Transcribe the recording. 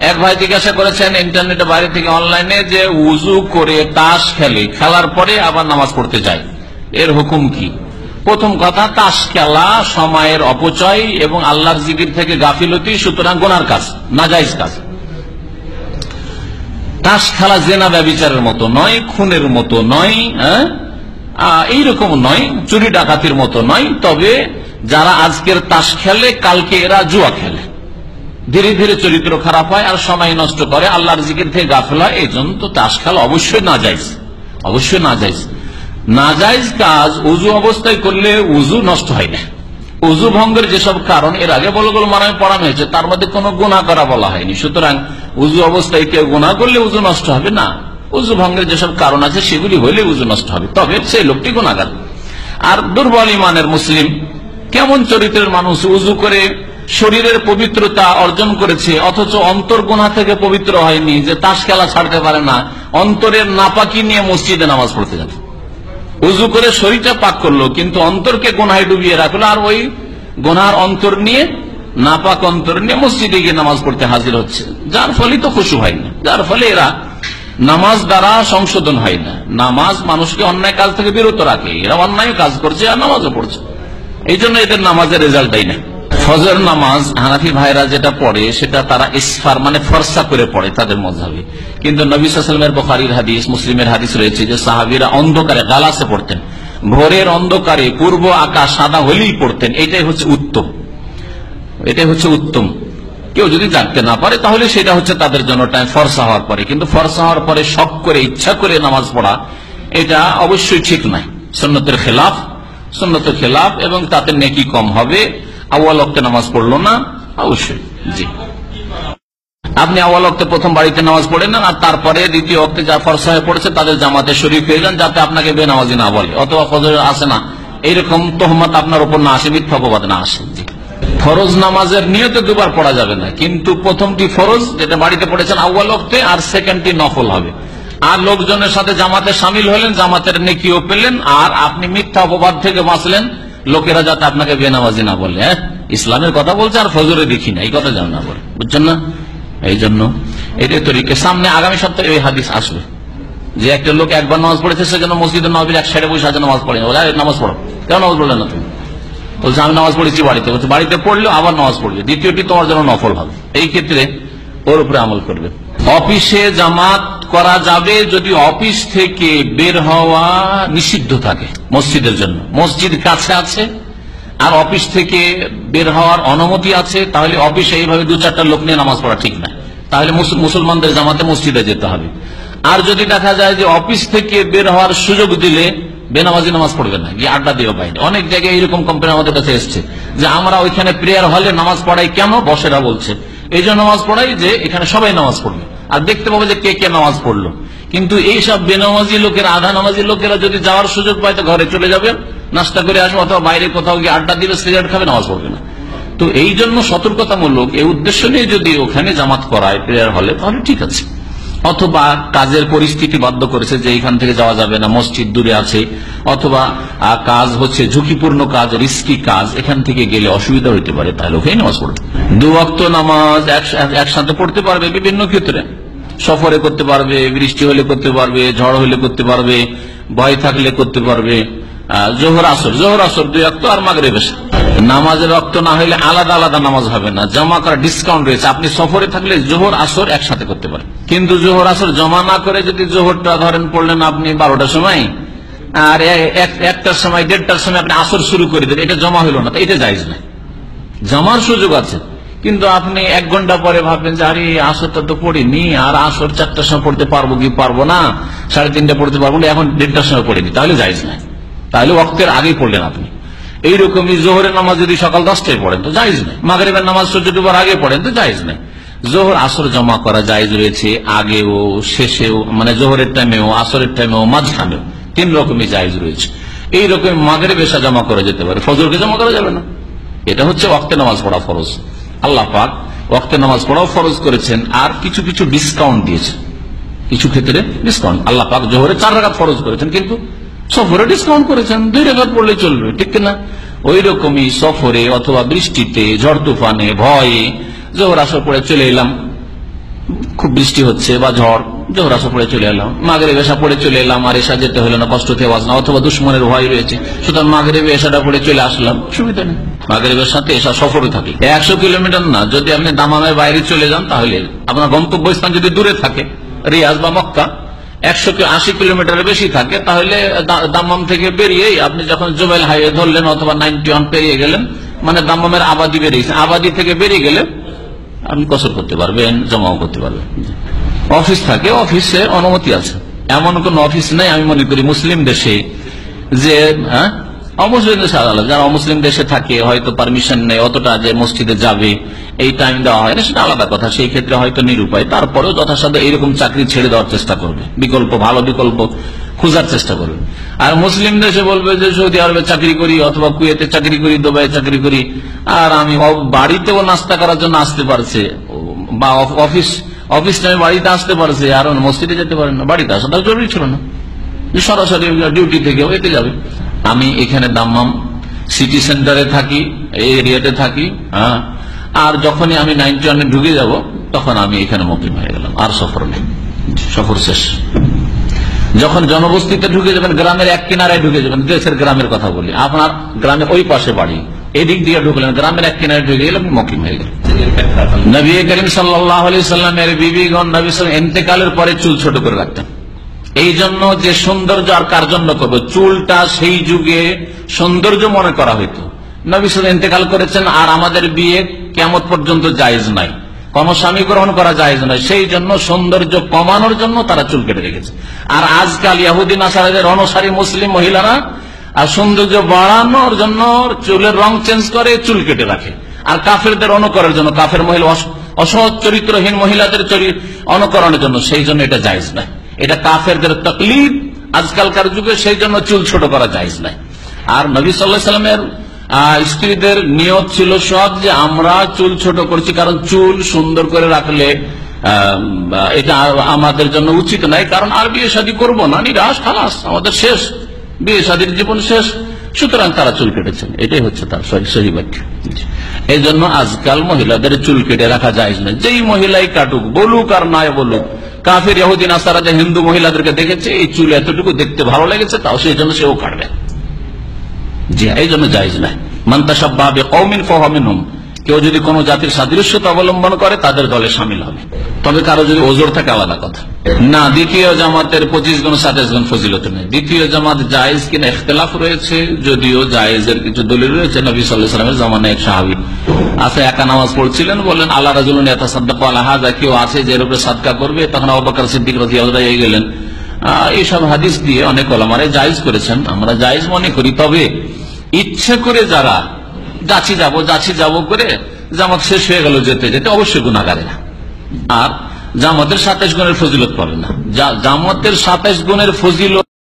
এক ভাই জিজ্ঞাসা করেছেন ইন্টারনেটে বাইরে থেকে অনলাইনে যে উজু করে তাস খেলে, খেলার পরে আবার নামাজ পড়তে যায়, এর হুকুম কি? প্রথম কথা, তাস খেলা সময়ের অপচয় এবং আল্লাহর জিকির থেকে গাফিলতি, সুতরাং গুনার কাজ, নাজায়েজ কাজ। তাস খেলা জেনা ব্যভিচারের মতো নয়, খুনের মতো নয়, এইরকম নয়, চুরি ডাকাতির মতো নয়। তবে যারা আজকের তাস খেলে কালকে এরা জুয়া খেলে, ধীরে ধীরে চরিত্র খারাপ হয় আর সময় নষ্ট করে, আল্লাহর জিকির থেকে গাফিল হয়। এই জন্য তো তাস খেলা অবশ্যই নাজায়েজ, অবশ্যই নাজায়েজ। নাজায়েজ কাজ উজু অবস্থায় করলে উজু নষ্ট হয় না। উজু ভঙ্গের যেসব কারণ এর আগে বলগুলো মানায় পড়ানো হয়েছে, তার মধ্যে কোনো গুনাহ করা বলা হয়নি। সুতরাং উজু অবস্থায় কেউ গুনাহ করলে উজু নষ্ট হবে না। উজু ভঙ্গের যেসব কারণ আছে সেগুলি হইলে উজু নষ্ট হবে, তবে সেই লোকটি গুনাহগার। আর দুর্বল ইমানের মুসলিম, কেমন চরিত্রের মানুষ, উজু করে শরীরের পবিত্রতা অর্জন করেছে অথচ অন্তর গুনাহ থেকে পবিত্র হয়নি, যে তাস খেলা ছাড়তে পারে না, অন্তরের নাপাকি নিয়ে মসজিদে নামাজ পড়তে যাবে। উজু করে শরীরটা পাক করলো কিন্তু অন্তরকে গুনাহে ডুবিয়ে রাখলো, আর ওই গুনার অন্তর নিয়ে, নাপাক অন্তর নিয়ে মসজিদে গিয়ে নামাজ পড়তে হাজির হচ্ছে, যার ফলে তো খুশু হয় না, যার ফলে এরা নামাজ দ্বারা সংশোধন হয় না। নামাজ মানুষকে অন্যায় কাজ থেকে বিরত রাখে, এরা অন্যায় কাজ করছে আর নামাজও পড়ছে, এই জন্য এদের নামাজের রেজাল্টই না। ফজর নামাজ হানাফি ভাইরা যেটা পড়ে সেটা তারা ইসফার মানে ফর্সা করে পড়ে তাদের মযহাবে, কিন্তু নবী সাল্লাল্লাহু আলাইহি ওয়াসাল্লামের বুখারীর হাদিস, মুসলিমের হাদিস রয়েছে যে সাহাবীরা অন্ধকারে গালাসে পড়তেন, ভোরের অন্ধকারে পূর্ব আকাশ সাদা হলেই পড়তেন। এটাই হচ্ছে উত্তম, এটাই হচ্ছে উত্তম। কেউ যদি জানতে না পারে তাহলে সেটা হচ্ছে তাদের জন্য টাইম ফর্সা হওয়ার পরে, কিন্তু ফর্সা হওয়ার পরে শখ করে ইচ্ছা করে নামাজ পড়া এটা অবশ্যই ঠিক নয়, সুন্নতের খেলাফ, সুন্নতের খেলাফ, এবং তাতে নেকি কম হবে। আউয়াল ওয়াক্তে নামাজ পড়লো না অবশ্যই। জি, আপনি আউয়াল ওয়াক্তে প্রথম বাড়িতে নামাজ পড়ে নেন আর তারপরে দ্বিতীয় ওয়াক্তে যা ফরজ হয়ে পড়েছে তাদের জামাতে শরীক হয়ে যান, যাতে আপনাকে বেনামাজি না বলে অথবা ফজর আসে না এইরকম তোহমত আপনার উপর না আসে, মিথ্যা অপবাদ না আসে। জি, ফরজ নামাজের নিয়তে দুবার পড়া যাবে না, কিন্তু প্রথমটি ফরজ যেটা বাড়িতে পড়েছেন আউয়াল ওয়াক্তে, আর সেকেন্ডটি নফল হবে। আর লোকজনের সাথে জামাতে শামিল হলেন, জামাতের নেকিও পেলেন, আর আপনি মিথ্যা অপবাদ থেকে বাঁচলেন, লোকেরা যাতে আপনাকে বেনামাজি না বলে। ইসলামের কথা বলছে আর ফজরে দেখি না, এই কথা যেন না বলে, বুঝছেন না? এই জন্য এটাই তরিকা। সামনে আগামী সপ্তাহে এই হাদিস আসবে যে একটা লোক একবার নামাজ পড়েছে, সেজন্য মসজিদে নববীর এক সাইডে বসে আছে, নামাজ পড়ে না। নামাজ পড়ো, কেন নামাজ পড়লে না তুমি? বলছে আমি নামাজ পড়েছি বাড়িতে। বলছে বাড়িতে পড়লেও আবার নামাজ পড়বে, দ্বিতীয়টি তোমার জন্য নফল হবে। এই ক্ষেত্রে ওর উপরে আমল করবে। অফিসে জামাত করা যাবে যদি অফিস থেকে বের হওয়া নিষিদ্ধ থাকে মসজিদের জন্য, মসজিদ কাছে আছে আর অফিস থেকে বের হওয়ার অনুমতি আছে, তাহলে অফিসে এইভাবে দু চারটা লোক নিয়ে নামাজ পড়া ঠিক না, তাহলে মুসলমানদের জামাতে মসজিদে যেতে হবে। আর যদি দেখা যায় যে অফিস থেকে বের হওয়ার সুযোগ দিলে বেনামাজি নামাজ পড়বে না, গিয়ে আড্ডা দিও বাইরে। অনেক জায়গায় এইরকম কমপ্লেন আমাদের কাছে এসছে যে আমরা ওইখানে প্রেয়ার হলে নামাজ পড়াই কেন, বসেরা বলছে এই জন্য নামাজ পড়াই যে এখানে সবাই নামাজ পড়বে আর দেখতে পাবো যে কে কে নামাজ পড়লো। কিন্তু এইসব বেনামাজি লোকেরা, আধা নামাজি লোকেরা যদি যাওয়ার সুযোগ পায় তো ঘরে চলে যাবে, নাস্তা করে আসবে অথবা বাইরে কোথাও গিয়ে আড্ডা দিবে, সিগারেট খাবে, নামাজ পড়বে না। তো এই জন্য সতর্কতামূলক এই উদ্দেশ্য নিয়ে যদি ওখানে জামাত করায় প্রেয়ার হলে তাহলে ঠিক আছে। অথবা কাজের পরিস্থিতি বাধ্য করেছে যে এখান থেকে যাওয়া যাবে না, মসজিদ দূরে আছে, অথবা কাজ হচ্ছে ঝুঁকিপূর্ণ কাজ, রিস্কি কাজ, এখান থেকে গেলে অসুবিধা হইতে পারে, তাহলে ওখানে নামাজ পড়বে। দু ওয়াক্ত নামাজ একসাথে পড়তে পারবে বিভিন্ন ক্ষেত্রে, সফরে করতে পারবে, বৃষ্টি হলে করতে পারবে, ঝড় হলে করতে পারবে, ভয় থাকলে করতে পারবে। জোহর আসর 2 ওয়াক্ত আর মাগরিব এশা। নামাজের ওয়াক্ত না হলে আলাদা আলাদা নামাজ হবে না, জমা করা ডিসকাউন্ট রয়েছে। আপনি সফরে থাকলে জোহর আসর একসাথে করতে পারেন, কিন্তু জোহর আসর জমা না করে যদি জোহরটা ধরেন পড়লেন আপনি 12টার সময় আর 1টার সময় 1:30টার সময় আপনি আসর শুরু করে দেন, এটা জমা হলো না, এটা জায়েজ না। জমার সুযোগ আছে, কিন্তু আপনি 1 ঘন্টা পরে ভাববেন যে আরে আসরটা তো পড়িনি, আর আসর 4টার সময় পড়তে পারবো কি পারবো না, 3:30 পড়তে পারবো না, এখন 1:30টার সময় পড়িনি, তাহলে জায়েজ না। তাহলে ওয়াক্তের আগেই পড়লেন আপনি। এইরকমই জোহরের নামাজ যদি সকাল 10টায় পড়েন তো জায়েজ নেই, মাগরিবের নামাজ সূর্য ডুবার আগে পড়েন তো জায়েজ নেই। জোহর আসর জমা করা জায়েজ রয়েছে, আগেও শেষেও, মানে জোহরের টাইমেও, আসরের টাইমেও, মাঝখানেও, 3 রকমই জায়েজ রয়েছে। এইরকম মাগরিব এশা জমা করা যেতে পারে, ফজরকে জমা করা যাবে না। এটা হচ্ছে ওয়াক্তে নামাজ পড়া ফরজ। আল্লাহ পাক ওয়াক্তে নামাজ পড়াও ফরজ করেছেন, আর কিছু কিছু ডিসকাউন্ট দিয়েছেন, কিছু ক্ষেত্রে ডিসকাউন্ট। আল্লাহ পাক জোহরে 4 রাকাত ফরজ করেছেন, কিন্তু সফরে ডিসকাউন্ট করেছেন, 2 রাকাত পড়লে চলবে, ঠিক না? ওই রকমই সফরে অথবা বৃষ্টিতে, ঝড় তুফানে, ভয়ে জোহর আসর পড়ে চলে এলাম, খুব বৃষ্টি হচ্ছে বা ঝড়, জোহর আসর পড়ে চলে এলাম, মাগরিব এশা পড়ে চলে এলাম, আর এশা যেতে হলো না, কষ্ট থেকে বাঁচলাম, অথবা দুশ্মনের ভয় রয়েছে, সুতরাং মাগরিব এশাটা পড়ে চলে আসলাম, সুবিধা নেই। মাগরিবের সাথে এশা সফরে থাকে 100 কিলোমিটার না, যদি আপনি দামামের বাইরে চলে যান তাহলে আপনার গন্তব্যস্থান যদি দূরে থাকে, রিয়াজ বা মক্কা 180 কিলোমিটারের বেশি থাকে, তাহলে দামাম থেকে বেরিয়েই আপনি যখন জুবাইল হাইওয়ে ধরলেন অথবা 91 পেরিয়ে গেলেন, মানে দামামের আবাদি বেরিয়েছে, আবাদি থেকে বেরিয়ে গেলে আপনি কসর করতে পারবেন, জমাও করতে পারবেন। অফিস থাকে, অফিসে অনুমতি আছে, এমন কোন অফিস নেই আমি মনে করি মুসলিম দেশে যে অমুসলিম দেশে আলাদা, যারা অমুসলিম দেশে থাকে হয়তো পারমিশন নেই অতটা যে মসজিদে যাবে, এই টাইম দেওয়া হয় না, সেটা আলাদা কথা, সেই ক্ষেত্রে হয়তো নিরুপায়, তারপরেও যথাসাধ্য এইরকম চাকরি ছেড়ে দেওয়ার চেষ্টা করবে, বিকল্প ভালো বিকল্প খোঁজার চেষ্টা করবে। আর মুসলিম দেশে বলবে যে সৌদি আরবে চাকরি করি অথবা কুয়েতে চাকরি করি, দুবাইয়ে চাকরি করি, আর আমি বাড়িতেও নাস্তা করার জন্য আসতে পারছে, বা অফিস টাইমে বাড়িতে আসতে পারছে, আর মসজিদে যেতে পারে না, বাড়িতে আসা তার জরুরি ছিল না, সরাসরি ডিউটি থেকে এতে যাবে। আমি এখানে দাম্মাম সিটি সেন্টারে থাকি, এই এরিয়াতে থাকি, হ্যাঁ, আর যখনই আমি 91 ঢুকে যাব তখন আমি এখানে মুকিম হয়ে গেলাম, আর সফর নেই, সফর শেষ। যখন জনবস্তিতে ঢুকে যাবেন, গ্রামের এক কিনারায় ঢুকে যাবেন, দেশের গ্রামের কথা বলি, আপনার গ্রামের ওই পাশে বাড়ি, এদিক দিয়ে ঢুকলেন, গ্রামের এক কিনারে ঢুকে গেলে আপনি মুকিম হয়ে গেলেন। নবী করিম সাল্লাল্লাহু আলাইহি সাল্লামের বিবিগণ নবী সাল্লাল্লাহু ইন্তেকালের পরে চুল ছোট করে রাখতেন, এই জন্য যে সৌন্দর্য আর কার জন্য করবো, চুলটা সেই যুগে সৌন্দর্য মনে করা হইতো। নবী সাল্লাল্লাহু ইন্তেকাল করেছেন, আর আমাদের বিয়ে কিয়ামত পর্যন্ত জায়েজ নাই, কোন স্বামী গ্রহণ করা জায়েজ নাই, সেই জন্য সৌন্দর্য কমানোর জন্য তারা চুল কেটে রেখেছে। আর আজকাল ইহুদি নাসারাদের অনুসারী মুসলিম মহিলারা আর সৌন্দর্য বাড়ানোর জন্য চুলের রং চেঞ্জ করে, চুল কেটে রাখে। আর কাফেরদের অনুকরণের জন্য, কাফের মহিলা অসৎ চরিত্রহীন মহিলাদের অনুকরণের জন্য, সেই জন্য এটা জায়েজ নাই, এটা কাফেরদের তাকলিদ আজকালকার যুগে, সেই জন্য চুল ছোট করা জায়েজ নাই। আর নবী সাল্লাল্লাহু আলাইহি সাল্লামের স্ত্রীদের নিয়ত ছিল সব যে আমরা চুল ছোট করছি, কারণ চুল সুন্দর করে রাখলে এটা আমাদের জন্য উচিত নাই, কারণ আর বিয়ে শাদী করবো না, নিরাশ, খালাস, আমাদের শেষ, বিয়ে শাদীর জীবন শেষ, সুতরাং তারা চুল কেটেছেন, এটাই হচ্ছে তার সহি বাক্য। এই জন্য আজকাল মহিলাদের চুল কেটে রাখা যায় না, যেই মহিলাই কাটুক, বলুক আর নয় বলুক, কাফের ইহুদি নাসারা যে হিন্দু মহিলাদেরকে দেখেছে এই চুল এতটুকু দেখতে ভালো লেগেছে, তাও সেই জন্য সেও কাটবে, জি এই জন্য জায়েজ নাই। মান তাশাব্বাহা বিকওমিন ফাহুয়া মিনহুম, কেউ যদি কোন জাতির সাদৃশ্যতা অবলম্বন করে তাদের দলে শামিল হবে, তবে কারো যদি ওজর থাকে আলাদা কথা। না, দ্বিতীয় জামাতের 25 গুণ 27 গুণ ফজিলত নেই। দ্বিতীয় জামাত জায়েজ কিনা ইখতিলাফ রয়েছে, যদিও জায়েজের কিছু দলিল রয়েছে। নবী সাল্লাল্লাহু আলাইহি ওয়াসাল্লামের জামানায় এক সাহাবী আছে, একা নামাজ পড়ছিলেন, বললেন আল্লাহ রাজুলুন ইয়াতাসাদ্দাকু আলা হাযা, কেউ আছে যে এর উপরে সাদকা করবে, তখন আবু বকর সিদ্দিক রাদিয়াল্লাহু আনহু গেলেন। এইসব হাদিস দিয়ে অনেক ওলামারা জায়েজ করেছেন, আমরা জায়েজ মনে করি। তবে ইচ্ছে করে যারা যাচ্ছি যাব করে জামাত শেষ হয়ে গেল যেতে যেতে, অবশ্যই গুনাহগারেরা, আর জামাতের 27 গুণের ফজিলত পাবে না। জামাতের 27 গুণের ফজিলত